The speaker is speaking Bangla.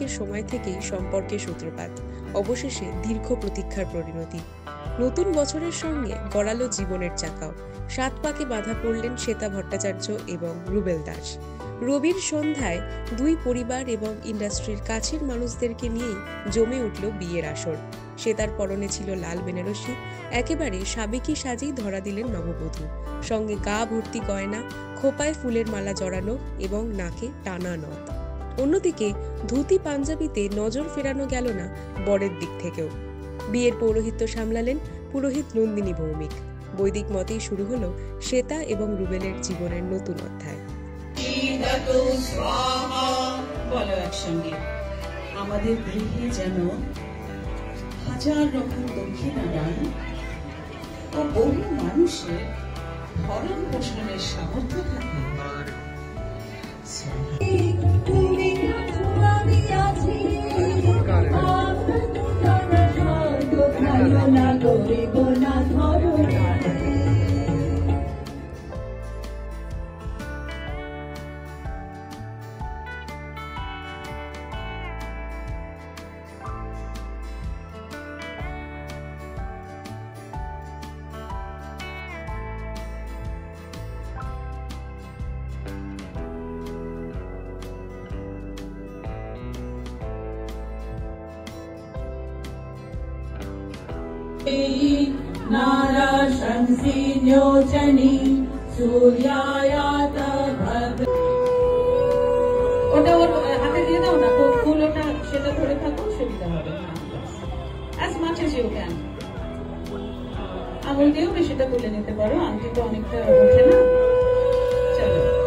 বৈশাখের সময় থেকেই সম্পর্কের সূত্রপাত, অবশেষে দীর্ঘ প্রতীক্ষার পরিণতি। নতুন বছরের সঙ্গে গড়ালো জীবনের চাকাও। 7 পাকে বাঁধা পড়লেন শ্বেতা ভট্টাচার্য এবং রুবেল দাস। রবির সন্ধ্যায় দুই পরিবার এবং ইন্ডাস্ট্রির কাছের মানুষদেরকে নিয়েই জমে উঠল বিয়ের আসর। শ্বেতার পরনে ছিল লাল বেনারসি, একেবারে সাবেকি সাজেই ধরা দিলেন নববধূ। সঙ্গে গা ভর্তি গয়না, খোপায় ফুলের মালা জড়ানো এবং নাকে টানা নথ। অন্যদিকে ধুতি পাঞ্জাবিতে নজর ফেরানো গেল না বরের দিক থেকেও। বিয়ের পৌরোহিত্য সামলালেন পুরোহিত নন্দিনী ভৌমিক। বৈদিক মতেই শুরু হলো শ্বেতা এবং রুবেলের জীবনের নতুন অধ্যায়। বলো একসঙ্গে, আমাদের গৃহে যেন হাজার রকম দক্ষিণাদান ও বহু মানুষের ভরণ পোষণের সামর্থ্য থাকে। नारा शंसी न्योचनी सूर्यायात भद्र। ওটা ওর হাতে দিয়ে দাও না, তো ফুল ওটা সেটা ধরে থাকো, সুবিধা হবে। as much as you can আঙুল দিয়েও বেশিটা তুলে নিতে পারো, আংটি তো অনেকটা ওঠে না। চলো।